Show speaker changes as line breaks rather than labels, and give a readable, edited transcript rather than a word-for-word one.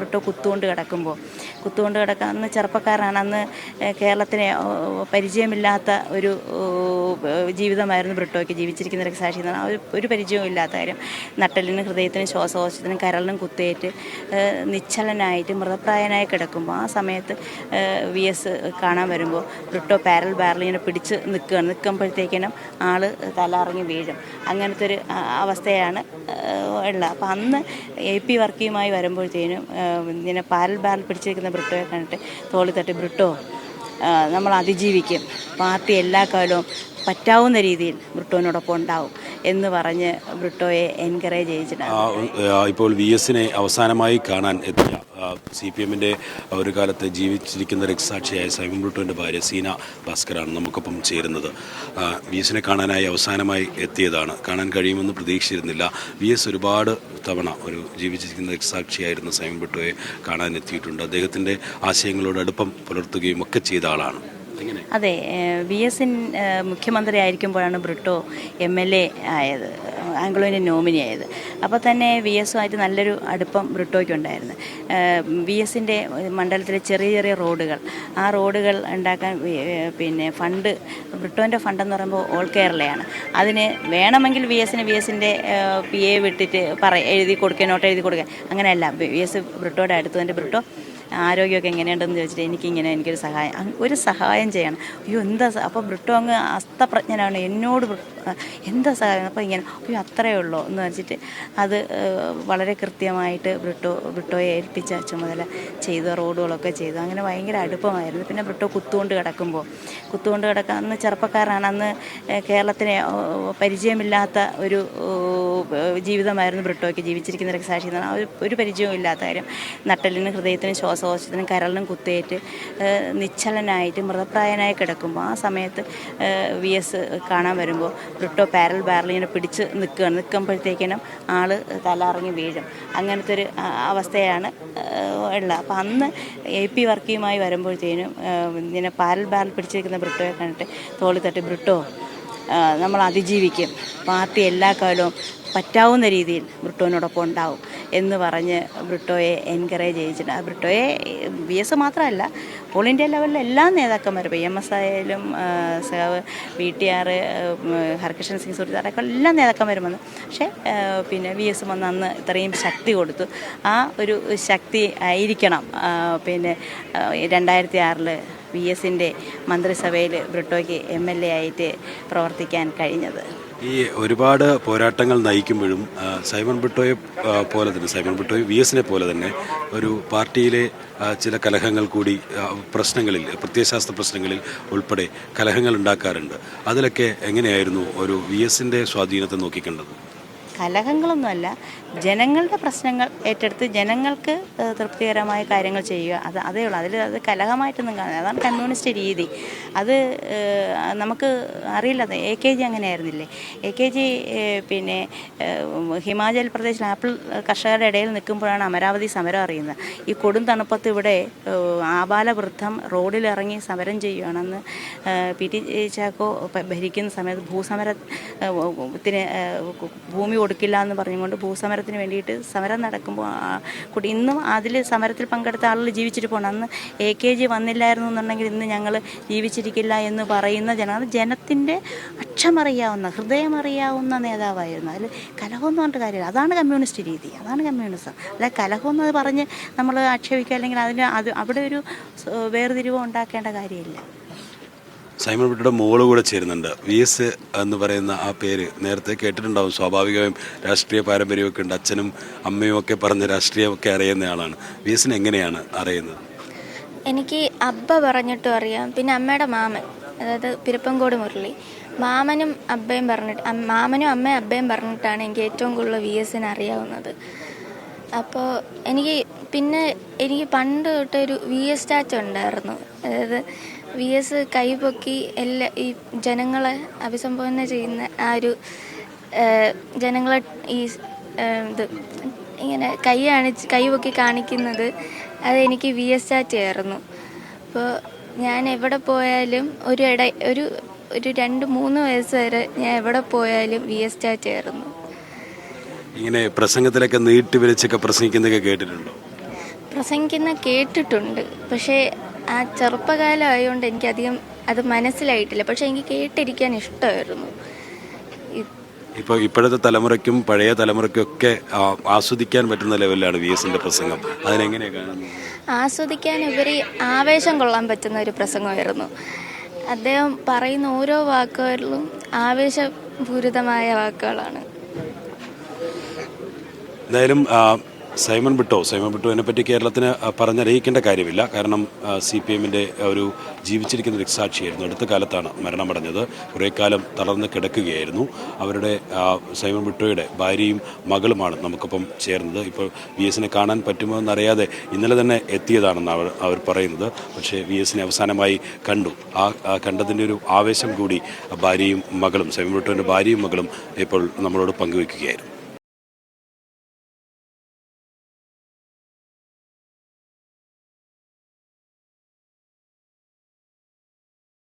ബ്രിട്ടോ കുത്തുകൊണ്ട് കിടക്കാൻ അന്ന് ചെറുപ്പക്കാരാണ്. അന്ന് കേരളത്തിന് പരിചയമില്ലാത്ത ഒരു ജീവിതമായിരുന്നു ബ്രിട്ടോയ്ക്ക്. ജീവിച്ചിരിക്കുന്ന രക്തസാക്ഷി എന്ന് പറഞ്ഞാൽ ഒരു പരിചയവും ഇല്ലാത്ത കാര്യം. നട്ടലിനും ഹൃദയത്തിനും ശ്വാസകോശത്തിനും കരളിനും കുത്തേറ്റ് നിശ്ചലനായിട്ട് മൃതപ്രായനായി കിടക്കുമ്പോൾ ആ സമയത്ത് VS കാണാൻ വരുമ്പോൾ ബ്രിട്ടോ ബാരലിങ്ങനെ പിടിച്ച് നിൽക്കുമ്പോഴത്തേക്കിനും ആൾ തലറങ്ങി വീഴും. അങ്ങനത്തെ ഒരു അവസ്ഥയാണ് ഉള്ളത്. അപ്പം അന്ന് AP വർക്കിയുമായി വരുമ്പോഴത്തേനും ഇങ്ങനെ ബാരൽ പിടിച്ചിരിക്കുന്ന ബ്രിട്ടോയെ കണ്ടിട്ട് തോളി തട്ടി, ബ്രിട്ടോ നമ്മൾ അതിജീവിക്കും, പാർട്ടി എല്ലാ കാലവും പറ്റാവുന്ന രീതിയിൽ ബ്രിട്ടോനോടൊപ്പം ഉണ്ടാവും എന്ന് പറഞ്ഞ് ബ്രിട്ടോയെ എൻകറേജ് ചെയ്യിച്ചിട്ടാണ്.
ഇപ്പോൾ VSനെ അവസാനമായി കാണാൻ എത്തിയ CPMൻ്റെ ഒരു കാലത്ത് ജീവിച്ചിരിക്കുന്ന രക്തസാക്ഷിയായ സൈമൺ ബ്രിട്ടോൻ്റെ ഭാര്യ സീന ഭാസ്കറാണ് നമുക്കൊപ്പം ചേരുന്നത്. VSനെ കാണാനായി അവസാനമായി എത്തിയതാണ്. കാണാൻ കഴിയുമെന്ന് പ്രതീക്ഷിച്ചിരുന്നില്ല. VS ഒരുപാട് തവണ ഒരു ജീവിച്ചിരിക്കുന്ന രക്തസാക്ഷിയായിരുന്ന സൈമൺ ബ്രിട്ടോയെ കാണാൻ എത്തിയിട്ടുണ്ട്. അദ്ദേഹത്തിൻ്റെ ആശയങ്ങളോട് അടുപ്പം പുലർത്തുകയും ഒക്കെ ചെയ്ത ആളാണ്.
അതെ, VS മുഖ്യമന്ത്രി ആയിരിക്കുമ്പോഴാണ് ബ്രിട്ടോ MLA ആയത്, ആംഗ്ലോ ഇന്ത്യൻ നോമിനി ആയത്. അപ്പോൾ തന്നെ VSുമായിട്ട് നല്ലൊരു അടുപ്പം ബ്രിട്ടോയ്ക്കുണ്ടായിരുന്നു. VSൻ്റെ മണ്ഡലത്തിലെ ചെറിയ ചെറിയ റോഡുകൾ, ആ റോഡുകൾ ഉണ്ടാക്കാൻ പിന്നെ ഫണ്ട്, ബ്രിട്ടോൻ്റെ ഫണ്ടെന്ന് പറയുമ്പോൾ ഓൾ കേരളയാണ്. അതിന് വേണമെങ്കിൽ VSൻ്റെ PA വിട്ടിട്ട് എഴുതി കൊടുക്കുക, നോട്ട് എഴുതി കൊടുക്കുക, അങ്ങനെയല്ല. VS ബ്രിട്ടോയുടെ അടുത്തുകൊണ്ട് ബ്രിട്ടോ ആരോഗ്യമൊക്കെ എങ്ങനെയുണ്ടെന്ന് ചോദിച്ചിട്ട് എനിക്കൊരു സഹായം ചെയ്യണം. അയ്യോ എന്താ, അപ്പോൾ ബ്രിട്ടോ അങ്ങ് അസ്തപ്രജ്ഞനാണ്, എന്നോട് എന്താ സഹായം, അപ്പോൾ ഇങ്ങനെ അയ്യോ അത്രയേ ഉള്ളൂ എന്ന് വെച്ചിട്ട് അത് വളരെ കൃത്യമായിട്ട് ബ്രിട്ടോയെ ഏൽപ്പിച്ച ചുമതല ചെയ്തു, റോഡുകളൊക്കെ ചെയ്തു. അങ്ങനെ ഭയങ്കര അടുപ്പമായിരുന്നു. പിന്നെ ബ്രിട്ടോ കുത്തുകൊണ്ട് കിടക്കാൻ അന്ന് ചെറുപ്പക്കാരാണ്. അന്ന് കേരളത്തിന് പരിചയമില്ലാത്ത ഒരു ജീവിതമായിരുന്നു ബ്രിട്ടോയ്ക്ക്. ജീവിച്ചിരിക്കുന്ന രക്തസാക്ഷി എന്ന് പറഞ്ഞാൽ ഒരു പരിചയവും ഇല്ലാത്ത കാര്യം. നട്ടലിനും ഹൃദയത്തിനും ശ്വാസകോശത്തിനും കരളിനും കുത്തേറ്റ് നിശ്ചലനായിട്ട് മൃതപ്രായനായി കിടക്കുമ്പോൾ ആ സമയത്ത് VS കാണാൻ വരുമ്പോൾ ബ്രിട്ടോ ബാരലിങ്ങനെ പിടിച്ച് നിൽക്കുമ്പോഴത്തേക്കിനും ആൾ തലറങ്ങി വീഴും. അങ്ങനത്തെ ഒരു അവസ്ഥയാണ് ഉള്ളത്. അപ്പം അന്ന് AP വർക്കിയുമായി വരുമ്പോഴത്തേനും ഇങ്ങനെ ബാരൽ പിടിച്ചിരിക്കുന്ന ബ്രിട്ടോയെ കണ്ടിട്ട് തോളി തട്ടി, ബ്രിട്ടോ നമ്മൾ അതിജീവിക്കും, പാർട്ടി എല്ലാ കാലവും പറ്റാവുന്ന രീതിയിൽ ബ്രിട്ടോനോടൊപ്പം ഉണ്ടാവും എന്ന് പറഞ്ഞ് ബ്രിട്ടോയെ എൻകറേജ് ചെയ്യിച്ചിട്ട് ബ്രിട്ടോയെ VS മാത്രമല്ല, ഓൾ ഇന്ത്യ ലെവലിൽ എല്ലാ നേതാക്കന്മാരും, PMS ആയാലും VTR, ഹർകിഷൻ സിംഗ് സുർജി അടക്കം എല്ലാ നേതാക്കന്മാരും വന്നു. പക്ഷേ പിന്നെ VS വന്ന് അന്ന് ഇത്രയും ശക്തി കൊടുത്തു. ആ ഒരു ശക്തി ആയിരിക്കണം പിന്നെ 2006 VSൻ്റെ മന്ത്രിസഭയിൽ ബ്രിട്ടോയ്ക്ക് MLA ആയിട്ട് പ്രവർത്തിക്കാൻ കഴിഞ്ഞത്.
ഈ ഒരുപാട് പോരാട്ടങ്ങൾ നയിക്കുമ്പോഴും സൈമൺ ബ്രിട്ടോയെ VSനെ പോലെ തന്നെ ഒരു പാർട്ടിയിലെ ചില കലഹങ്ങൾ കൂടി, പ്രശ്നങ്ങളിൽ, പ്രത്യയശാസ്ത്ര പ്രശ്നങ്ങളിൽ ഉൾപ്പെടെ കലഹങ്ങൾ ഉണ്ടാക്കാറുണ്ട്. അതിലൊക്കെ എങ്ങനെയായിരുന്നു ഒരു VSൻ്റെ സ്വാധീനത്തെ നോക്കിക്കണ്ടത്?
കലഹങ്ങളൊന്നുമല്ല, ജനങ്ങളുടെ പ്രശ്നങ്ങൾ ഏറ്റെടുത്ത് ജനങ്ങൾക്ക് തൃപ്തികരമായ കാര്യങ്ങൾ ചെയ്യുക, അതേ ഉള്ളൂ. അത് കലഹമായിട്ടൊന്നും കാണുന്നത്, അതാണ് കമ്മ്യൂണിസ്റ്റ് രീതി. അത് നമുക്ക് അറിയില്ല. AKG അങ്ങനെയായിരുന്നില്ലേ? AKG പിന്നെ ഹിമാചൽ പ്രദേശിൽ ആപ്പിൾ കർഷകരുടെ ഇടയിൽ നിൽക്കുമ്പോഴാണ് അമരാവതി സമരം അറിയുന്നത്. ഈ കൊടും തണുപ്പത്ത് ഇവിടെ ആബാലവൃദ്ധം റോഡിലിറങ്ങി സമരം ചെയ്യുകയാണെന്ന് PT ചാക്കോ ഭരിക്കുന്ന സമയത്ത് ഭൂസമരത്തിന് ഭൂമി കൊടുക്കില്ല എന്ന് പറഞ്ഞുകൊണ്ട് ഭൂസമരത്തിന് വേണ്ടിയിട്ട് സമരം നടക്കുമ്പോൾ ഇന്നും അതിൽ സമരത്തിൽ പങ്കെടുത്ത ആളുകൾ ജീവിച്ചിരിപ്പുണ്ട്. അന്ന് AKG വന്നില്ലായിരുന്നു എന്നുണ്ടെങ്കിൽ ഇന്ന് ഞങ്ങൾ ജീവിച്ചിരിക്കില്ല എന്ന് പറയുന്ന ജനത്തിൻ്റെ അക്ഷമറിയാവുന്ന, ഹൃദയമറിയാവുന്ന നേതാവായിരുന്നു. അതിൽ കലഹമെന്ന് പറഞ്ഞിട്ട് കാര്യമില്ല. അതാണ് കമ്മ്യൂണിസ്റ്റ് രീതി, അതാണ് കമ്മ്യൂണിസം. അല്ല കലഹമെന്ന് പറഞ്ഞ് നമ്മൾ ആക്ഷേപിക്കുക, അല്ലെങ്കിൽ അവിടെ ഒരു വേർതിരിവ് ഉണ്ടാക്കേണ്ട കാര്യമില്ല.
സൈമൺ ബ്രിട്ടോയുടെ മോള് കൂടെ ചേരുന്നുണ്ട്. VS എന്ന് പറയുന്ന ആ പേര് നേരത്തെ കേട്ടിട്ടുണ്ടാവും. സ്വാഭാവികമായും രാഷ്ട്രീയ പാരമ്പര്യമൊക്കെ ഉണ്ട്. അച്ഛനും അമ്മയും ഒക്കെ പറഞ്ഞ് രാഷ്ട്രീയമൊക്കെ അറിയുന്ന ആളാണ്. VSനെ എങ്ങനെയാണ് അറിയുന്നത്?
എനിക്ക് അബ്ബ പറഞ്ഞിട്ടും അറിയാം. പിന്നെ അമ്മയുടെ മാമൻ, അതായത് പിരപ്പങ്കോട് മുരളി, മാമനും അമ്മയും അബ്ബയും പറഞ്ഞിട്ടാണ് എനിക്ക് ഏറ്റവും കൂടുതൽ VSനെ അറിയാവുന്നത്. അപ്പോൾ എനിക്ക് പണ്ട് തൊട്ടൊരു VS സ്റ്റാച്ചു ഉണ്ടായിരുന്നു. അതായത് VS കൈപൊക്കി ഈ ജനങ്ങളെ അഭിസംബോധന ചെയ്യുന്ന ആ ഒരു ജനങ്ങളെ ഇത് ഇങ്ങനെ കൈപൊക്കി കാണിക്കുന്നത്, അതെനിക്ക് VS സ്റ്റാറ്റായിരുന്നു. അപ്പോൾ ഞാൻ എവിടെ പോയാലും ഒരു 2-3 വയസ്സ് വരെ ഞാൻ എവിടെ പോയാലും VS സ്റ്റാറ്റായിരുന്നു.
ഇങ്ങനെ പ്രസംഗത്തിലൊക്കെ നീട്ടി വലിച്ചൊക്കെ പ്രസംഗിക്കുന്നതൊക്കെ കേട്ടിട്ടുണ്ടോ?
പ്രസംഗിക്കുന്ന കേട്ടിട്ടുണ്ട്, പക്ഷേ ആ ചെറുപ്പകാലം ആയതുകൊണ്ട് എനിക്കധികം അത് മനസ്സിലായിട്ടില്ല. പക്ഷേ എനിക്ക് കേട്ടിരിക്കാൻ ഇഷ്ടമായിരുന്നു.
ഇപ്പോൾ ഇപ്പോഴത്തെ തലമുറയ്ക്കും പഴയ തലമുറയ്ക്കൊക്കെ ആസ്വദിക്കാൻ പറ്റുന്ന ലെവലിലാണ് VSന്റെ പ്രസംഗം. അതിനെങ്ങനെയാണ് കാണുന്നത്?
ആസ്വദിക്കാൻ ഉപരി ആവേശം കൊള്ളാൻ പറ്റുന്ന ഒരു പ്രസംഗമായിരുന്നു. അദ്ദേഹം പറയുന്ന ഓരോ വാക്കുകളിലും ആവേശപൂരിതമായ വാക്കുകളാണ്.
എന്തായാലും സൈമൺ ബ്രിട്ടോനെ പറ്റി കേരളത്തിന് പറഞ്ഞറിയിക്കേണ്ട കാര്യമില്ല. കാരണം CPMന്റെ ഒരു ജീവിച്ചിരിക്കുന്ന രക്തസാക്ഷിയായിരുന്നു. അടുത്ത കാലത്താണ് മരണമടഞ്ഞത്. കുറേ കാലം തളർന്ന് കിടക്കുകയായിരുന്നു. അവരുടെ സൈമൺ ബ്രിട്ടോയുടെ ഭാര്യയും മകളുമാണ് നമുക്കൊപ്പം ചേർന്നത്. ഇപ്പോൾ VSനെ കാണാൻ പറ്റുമോ എന്നറിയാതെ ഇന്നലെ തന്നെ എത്തിയതാണെന്ന് അവർ പറയുന്നത്. പക്ഷേ VSനെ അവസാനമായി കണ്ടു. ആ കണ്ടതിൻ്റെ ഒരു ആവേശം കൂടി ഭാര്യയും മകളും, സൈമൺ ബ്രിട്ടോൻ്റെ ഭാര്യയും മകളും ഇപ്പോൾ നമ്മളോട് പങ്കുവയ്ക്കുകയായിരുന്നു.